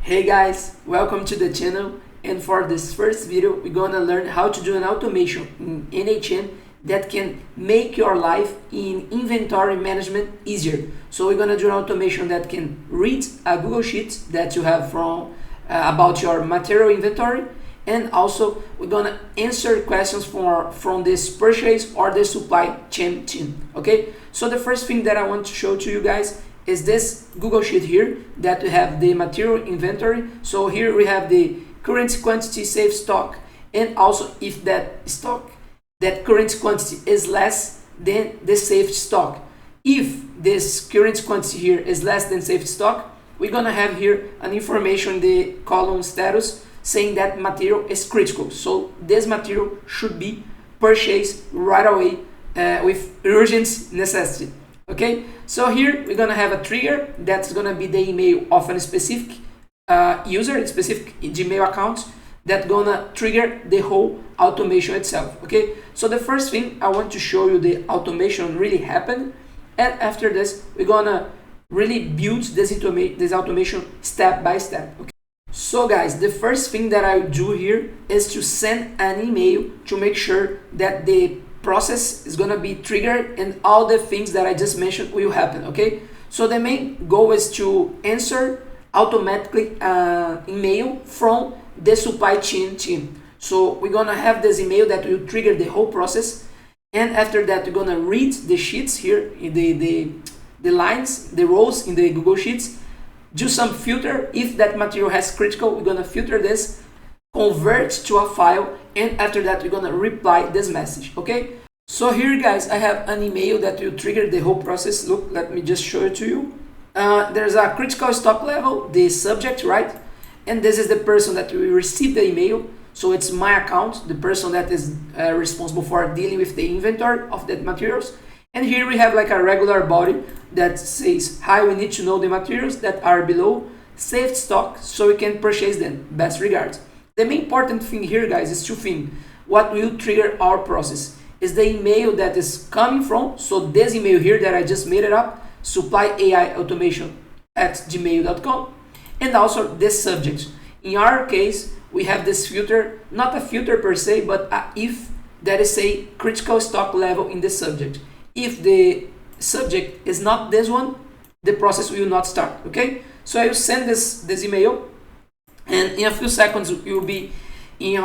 Hey guys, welcome to the channel, and for this first video we're gonna learn how to do an automation in n8n that can make your life in inventory management easier. So we're gonna do an automation that can read a Google Sheet that you have from about your material inventory, and also we're gonna answer questions from this purchase or the supply chain team. Okay, so the first thing that I want to show to you guys is this Google Sheet here that we have the material inventory. So here we have the current quantity, safe stock, and also if that current quantity is less than the safe stock. If this current quantity here is less than safe stock, we're gonna have here an information in the column status saying that material is critical. So this material should be purchased right away with urgent necessity. Okay, so here we're gonna have a trigger that's gonna be the email of a specific user, a specific Gmail account that's gonna trigger the whole automation itself. Okay, so the first thing I want to show you the automation really happened, and after this we're gonna really build this automation step by step. Okay, so guys, the first thing that I do here is to send an email to make sure that the process is gonna be triggered and all the things that I just mentioned will happen. Okay, so the main goal is to answer automatically email from the supply chain team. So we're gonna have this email that will trigger the whole process, and after that we're gonna read the sheets here, the lines, the rows in the Google Sheets, do some filter. If that material has critical, we're gonna filter this, convert to a file, and after that we're gonna reply this message. Okay, so here guys, I have an email that will trigger the whole process. Look, let me just show it to you. There's a critical stock level, the subject, right? And this is the person that will receive the email. So it's my account, the person that is responsible for dealing with the inventory of that materials. And here we have like a regular body that says, hi, we need to know the materials that are below safe stock so we can purchase them. Best regards. The main important thing here, guys, is two things. What will trigger our process is the email that is coming from. So this email here that I just made it up, supplyaiautomation@gmail.com, and also this subject. In our case, we have this filter, not a filter per se, but a if that is a critical stock level in the subject. If the subject is not this one, the process will not start. Okay, so I will send this email, and in a few seconds you will be in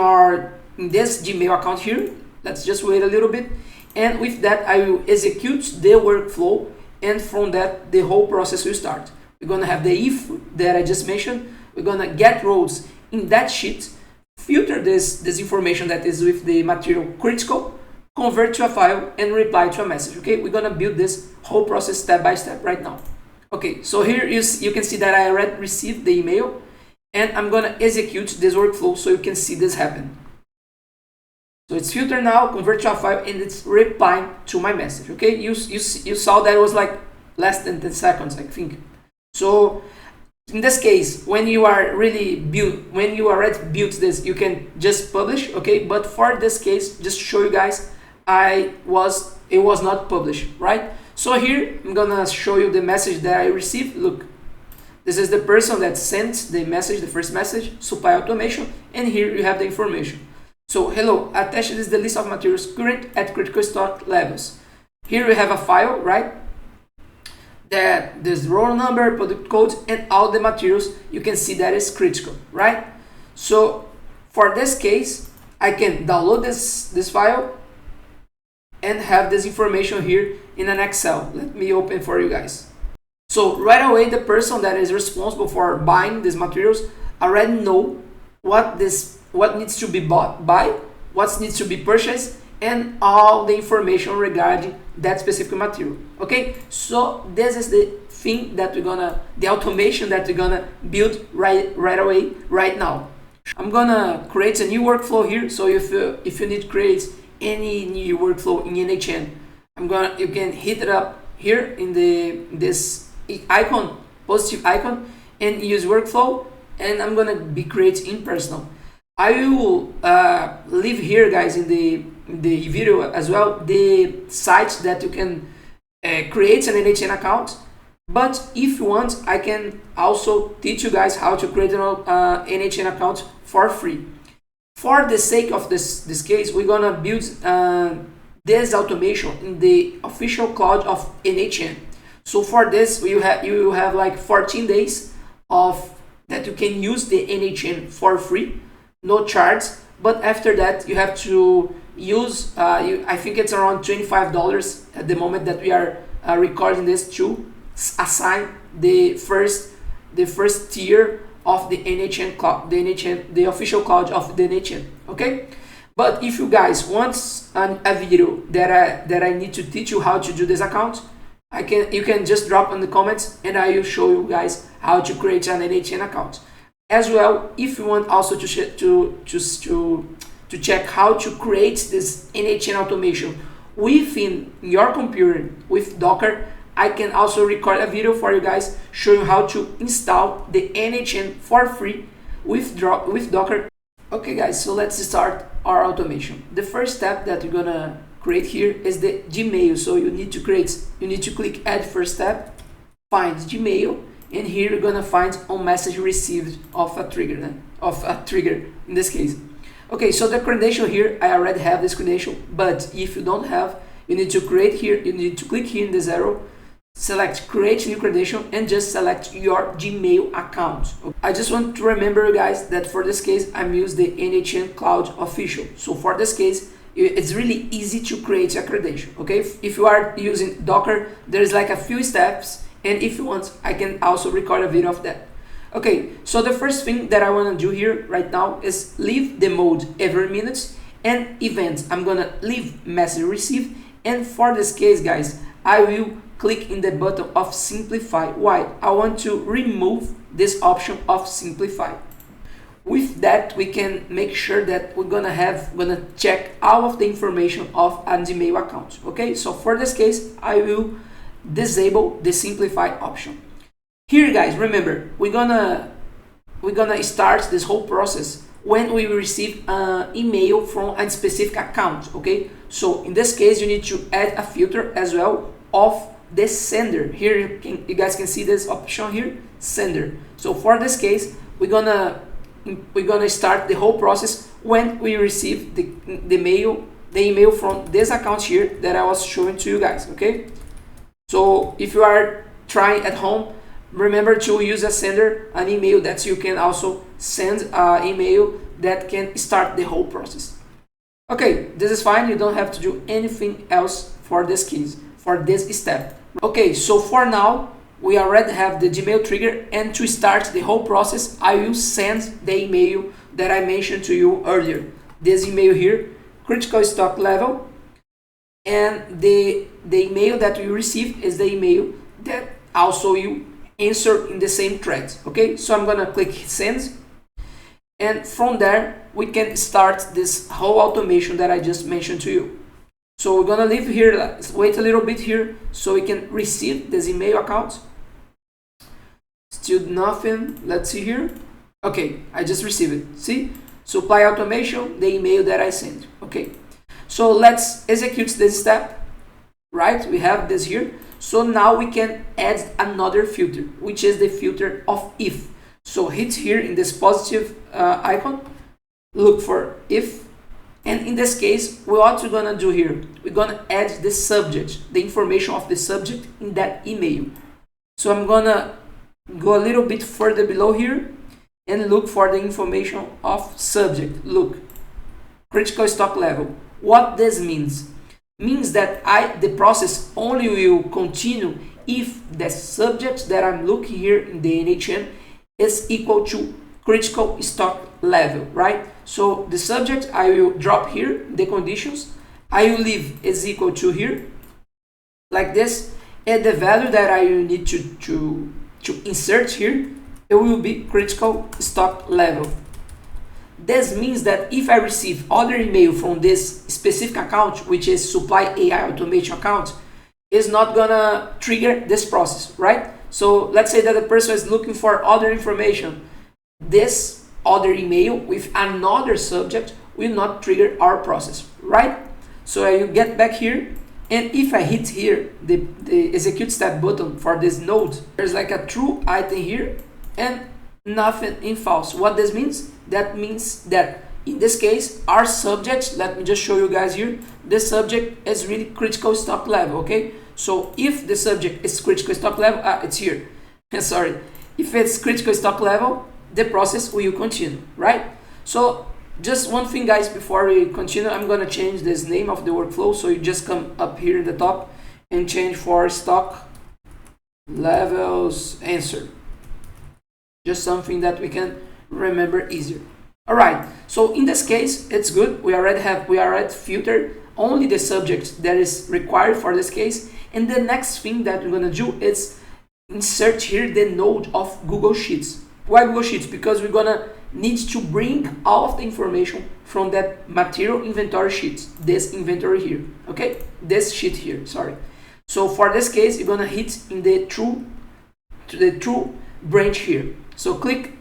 this Gmail account here. Let's just wait a little bit, and with that I will execute the workflow, and from that the whole process will start. We're gonna have the if that I just mentioned. We're gonna get rows in that sheet, filter this information that is with the material critical, convert to a file, and reply to a message. Okay, we're gonna build this whole process step by step right now. Okay, so here you can see that I already received the email, and I'm gonna execute this workflow so you can see this happen. So it's filter now, convert to a file, and it's replying to my message. Okay, you saw that it was like less than 10 seconds, I think. So in this case, when you already built this, you can just publish. Okay, but for this case, just to show you guys, it was not published, right? So here I'm gonna show you the message that I received. Look, this is the person that sent the message, the first message, supply automation, and here you have the information. So hello, attached is the list of materials current at critical stock levels. Here we have a file, right? That this row number, product code, and all the materials you can see that is critical, right? So for this case, I can download this file and have this information here in an Excel. Let me open for you guys. So right away, the person that is responsible for buying these materials already know what needs to be bought by, what needs to be purchased, and all the information regarding that specific material. Okay, so this is the thing that the automation that we're gonna build right away, right now. I'm gonna create a new workflow here. So if you need to create any new workflow in n8n, you can hit it up here in this icon, positive icon, and use workflow, and I'm gonna be creating in personal. I will leave here, guys, in the video as well, the sites that you can create an n8n account But if you want, I can also teach you guys how to create an n8n account for free. For the sake of this case, we're gonna build this automation in the official cloud of n8n. So for this, you have like 14 days of that you can use the n8n for free, no charge. But after that, you have to use I think it's around $25 at the moment that we are recording this to assign the first tier of the n8n cloud, the official cloud of the n8n. Okay, but if you guys want a video that I need to teach you how to do this account, you can just drop in the comments and I will show you guys how to create an n8n account. As well, if you want also to check how to create this n8n automation within your computer with Docker, I can also record a video for you guys showing how to install the n8n for free with Docker. Okay guys, so let's start our automation. The first step that we're gonna create here is the Gmail. So you need to click add first step, find Gmail, and here you're gonna find on message received of a trigger in this case. Okay, so the credential here, I already have this credential, but if you don't have, you need to create here, you need to click here in the 0, select create new credential and just select your Gmail account. I just want to remember you guys that for this case I'm using the n8n Cloud Official. So for this case it's really easy to create a credential. Okay, if you are using Docker, there's like a few steps, and if you want I can also record a video of that. Okay, so the first thing that I want to do here right now is leave the mode every minute and event. I'm gonna leave message receive, and for this case guys I will click in the button of simplify. Why? I want to remove this option of simplify. With that we can make sure that we're gonna check all of the information of a Gmail account. Okay, so for this case I will disable the simplify option. Here guys, remember we're gonna start this whole process when we receive an email from a specific account. Okay, so in this case you need to add a filter as well of the sender. Here you guys can see this option here, sender. So for this case we're gonna start the whole process when we receive the email from this account here that I was showing to you guys. Okay, so if you are trying at home, remember to use a sender, an email that you can also send an email that can start the whole process. Okay, this is fine, you don't have to do anything else for this case, for this step. Okay, so for now we already have the Gmail trigger, and to start the whole process I will send the email that I mentioned to you earlier. This email here, critical stock level, and the email that we receive is the email that also you answer in the same thread. Okay, so I'm gonna click send, and from there we can start this whole automation that I just mentioned to you. So we're gonna leave here, wait a little bit here so we can receive this email account. Still nothing. Let's see here. Okay, I just received it. See, supply automation, the email that I sent. Okay, so let's execute this step. Right, we have this here. So now we can add another filter, which is the filter of if. So hit here in this positive icon, look for if, and in this case what we're gonna do here, we're gonna add the subject, the information of the subject in that email. So I'm gonna go a little bit further below here and look for the information of subject. Look, critical stock level. What this means that the process only will continue if the subject that I'm looking here in the n8n is equal to critical stock level, right? So the subject I will drop here, the conditions, I will leave is equal to here, like this, and the value that I will need to insert here, it will be critical stock level. This means that if I receive other email from this specific account, which is supply AI automation account, is not gonna trigger this process, right? So let's say that the person is looking for other information. This other email with another subject will not trigger our process, right? So I will get back here, And if I hit here the execute step button for this node, there's like a true item here and nothing in false. What this means? That means that in this case, our subject, let me just show you guys here, the subject is really critical stock level, okay? So if the subject is critical stock level, it's here, sorry. If it's critical stock level, the process will continue, right? So just one thing, guys, before we continue, I'm gonna change this name of the workflow. So you just come up here in the top and change for stock levels answer. Just something that we can remember easier. All right, so in this case, it's good. We already filtered only the subject that is required for this case. And the next thing that we're gonna do is insert here the node of Google Sheets. Why Google Sheets? Because we're gonna need to bring all of the information from that material inventory sheet, this inventory here, okay? This sheet here, sorry. So for this case, you're gonna hit in the true branch here. So click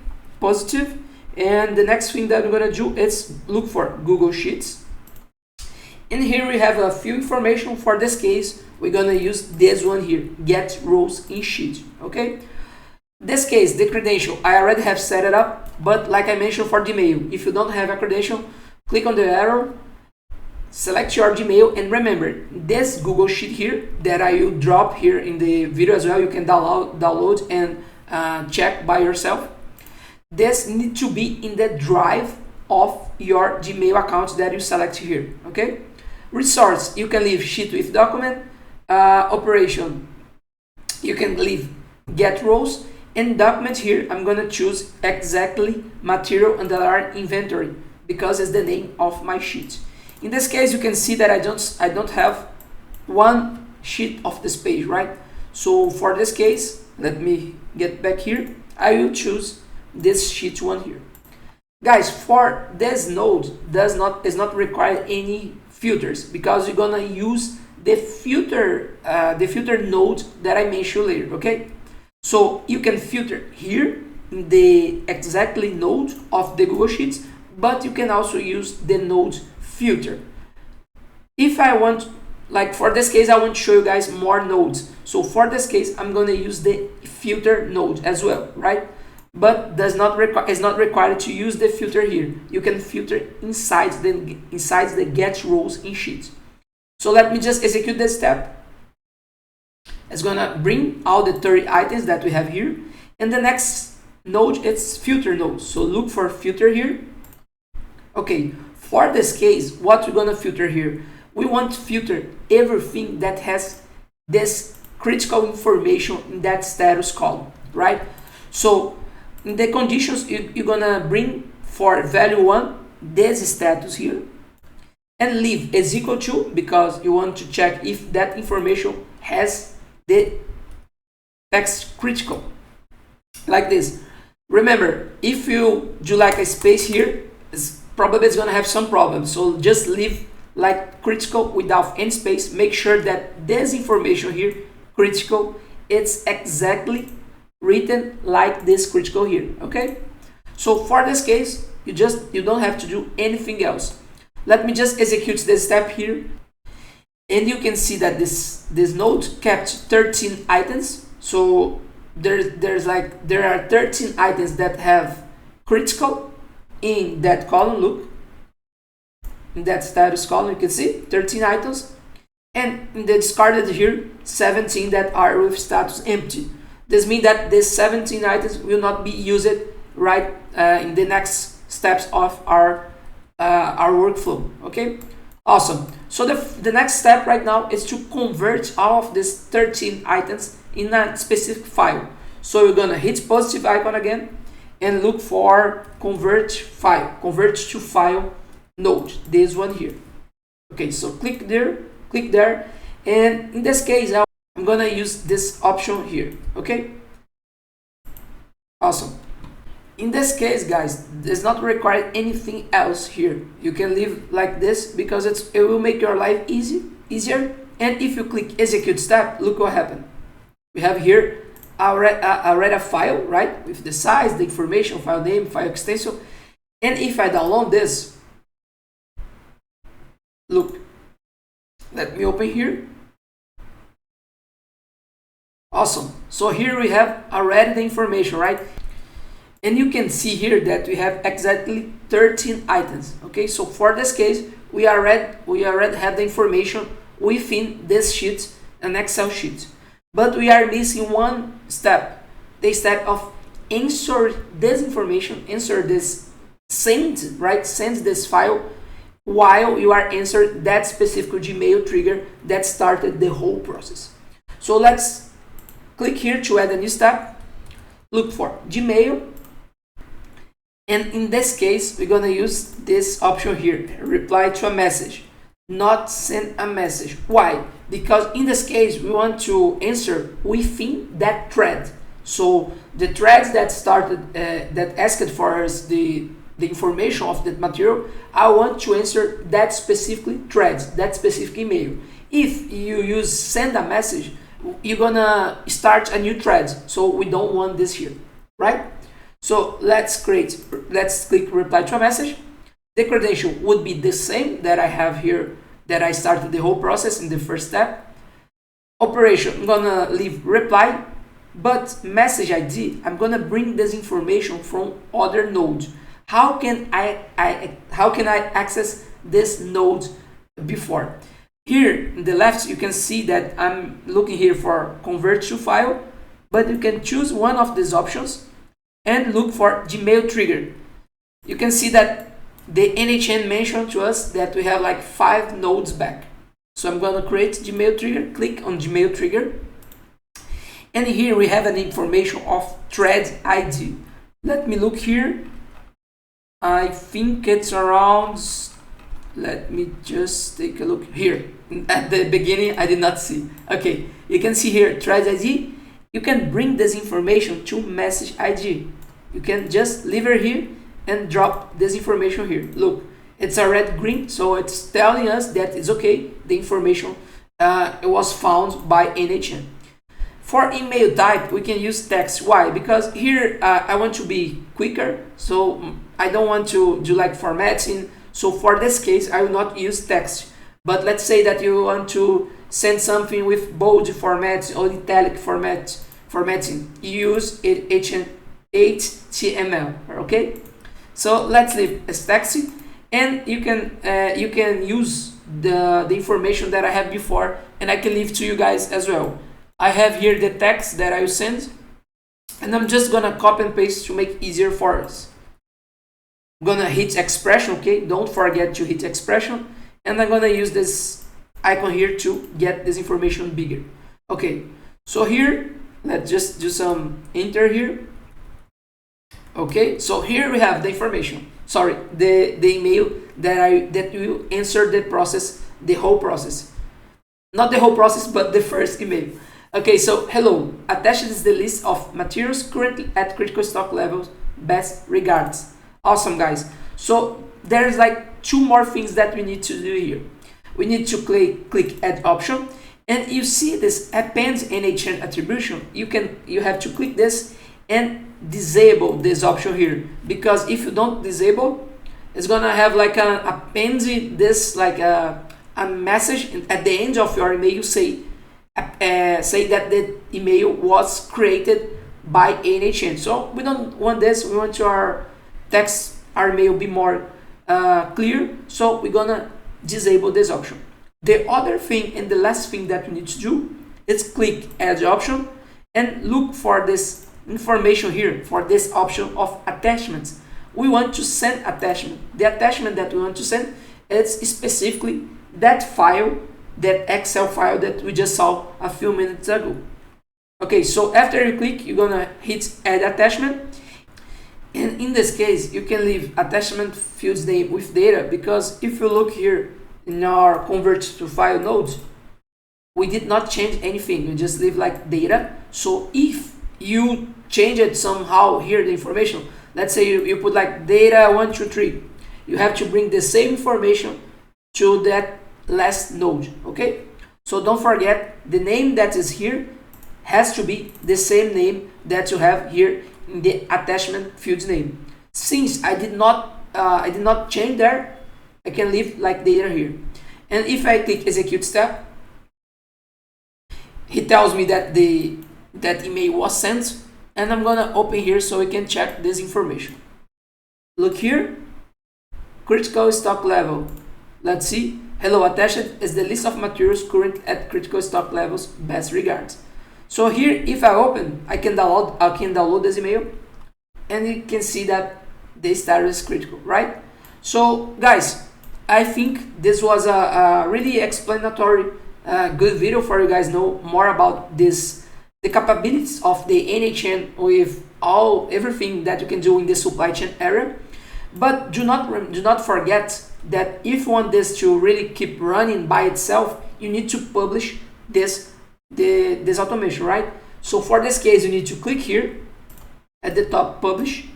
positive, and the next thing that we're gonna do is look for Google Sheets. And here we have a few information. For this case, we're gonna use this one here, get rows in sheet, okay? This case, the credential, I already have set it up, but like I mentioned for Gmail, if you don't have a credential, click on the arrow, select your Gmail, and remember, this Google Sheet here that I will drop here in the video as well, you can download and check by yourself. This needs to be in the drive of your Gmail account that you select here, okay? Resource, you can leave sheet with document. Operation, you can leave get rows. And document here, I'm gonna choose exactly material underline inventory because it's the name of my sheet. In this case, you can see that I don't have one sheet of this page, right? So for this case, let me get back here. I will choose this sheet one here. Guys, for this node is not require any filters because you're gonna use the filter node that I mentioned later, okay? So you can filter here in the exactly node of the Google Sheets, but you can also use the node filter. If I want, like for this case, I want to show you guys more nodes. So for this case, I'm going to use the filter node as well, right? But is not required to use the filter here. You can filter inside the get rows in sheet. So let me just execute this step. It's gonna bring all the 30 items that we have here, and the next node it's filter node. So look for filter here. Okay, for this case, what we're gonna filter here? We want to filter everything that has this critical information in that status column, right? So in the conditions, you're gonna bring for value 1 this status here, and leave is equal to because you want to check if that information has the text critical, like this. Remember, if you do like a space here, it's gonna have some problems. So just leave like critical without any space. Make sure that this information here, critical, it's exactly written like this critical here, okay? So for this case, you don't have to do anything else. Let me just execute this step here. And you can see that this node kept 13 items. So there are 13 items that have critical in that column. Look, in that status column, you can see 13 items, and in the discarded here, 17 that are with status empty. This means that these 17 items will not be used right in the next steps of our workflow. Okay. Awesome. So the next step right now is to convert all of these 13 items in a specific file. So you're gonna hit positive icon again and look for convert to file node, this one here. Okay, so click there, and in this case I'm gonna use this option here. Okay, awesome. In this case, guys, does not require anything else here. You can leave like this because it will make your life easier. And if you click execute step, look what happened. We have here already a file, right, with the size, the information, file name, file extension. And if I download this, look, let me open here. Awesome. So here we have already the information, right? And you can see here that we have exactly 13 items. Okay, so for this case, we already have the information within this sheet, an Excel sheet. But we are missing one step, the step of insert this information, insert this, send this file while you are answering that specific Gmail trigger that started the whole process. So let's click here to add a new step, look for Gmail, and in this case, we're gonna use this option here, reply to a message, not send a message. Why? Because in this case, we want to answer within that thread. So the threads that started, that asked for us the information of that material, I want to answer that specific threads, that specific email. If you use send a message, you're gonna start a new thread. So we don't want this here, right? So let's click reply to a message. The credential would be the same that I have here, that I started the whole process in the first step. Operation, I'm gonna leave reply, but message ID, I'm gonna bring this information from other nodes. How can I access this node before? Here in the left, you can see that I'm looking here for convert to file, but you can choose one of these options and look for Gmail trigger. You can see that the n8n mentioned to us that we have like 5 nodes back. So I'm going to create Gmail trigger, click on Gmail trigger, and here we have an information of thread ID. Let me look here. I think it's around, let me just take a look here. At the beginning, I did not see. Okay, you can see here thread ID. You can bring this information to message ID. You can just leave it here and drop this information here. Look, it's a red green, so it's telling us that it's okay. The information it was found by n8n. For email type, we can use text. Why? Because here I want to be quicker, so I don't want to do like formatting. So for this case, I will not use text. But let's say that you want to send something with bold format or italic formatting. You use HTML. Okay. So let's leave as text, and you can use the information that I have before, and I can leave to you guys as well. I have here the text that I will send, and I'm just gonna copy and paste to make it easier for us. I'm gonna hit expression, okay? Don't forget to hit expression, and I'm gonna use this icon here to get this information bigger. Okay, so here, let's just do some enter here. Okay, so here we have the information. Sorry, the email that will answer the whole process. Not the whole process, but the first email. Okay, so hello, attached is the list of materials currently at critical stock levels. Best regards. Awesome, guys. So there's like 2 more things that we need to do here. We need to click add option, and you see this append n8n attribution. You have to click this and disable this option here, because if you don't disable, it's gonna have like an append this like a message at the end of your email say that the email was created by n8n. So we don't want this. We want our text, our email be more clear. So we're gonna disable this option. The other thing and the last thing that we need to do is click add option and look for this information here, for this option of attachments. We want to send attachment. The attachment that we want to send is specifically that file, that Excel file that we just saw a few minutes ago. Okay, so after you click, you're gonna hit add attachment, and in this case you can leave attachment fields name with data, because if you look here in our convert to file nodes, we did not change anything. We just leave like data. So if you change it somehow here, the information, let's say you put like data 123, you have to bring the same information to that last node. Okay, so don't forget the name that is here has to be the same name that you have here in the attachment fields name. Since I did not change there, I can leave like data here. And if I click execute step, he tells me that the that email was sent, and I'm gonna open here so we can check this information. Look here, critical stock level. Let's see. Hello, attached is the list of materials current at critical stock levels. Best regards. So here, if I open, I can download this email, and you can see that the status is critical, right? So guys, I think this was a really explanatory, good video for you guys know more about this, the capabilities of the n8n with everything that you can do in the supply chain area. But do not forget that if you want this to really keep running by itself, you need to publish this automation, right? So for this case, you need to click here at the top, publish,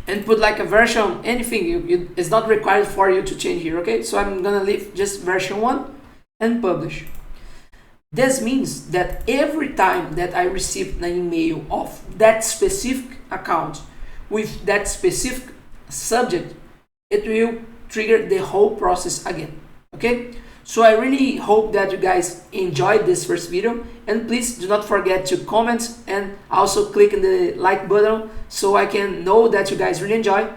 and put like a version, anything. It's not required for you to change here, okay? So I'm gonna leave just version 1 and publish. This means that every time that I receive an email of that specific account with that specific subject, it will trigger the whole process again, okay? So I really hope that you guys enjoyed this first video, and please do not forget to comment and also click on the like button so I can know that you guys really enjoy.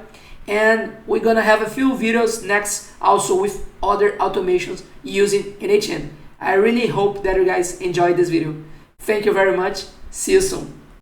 And we're gonna have a few videos next also with other automations using n8n. I really hope that you guys enjoyed this video. Thank you very much. See you soon.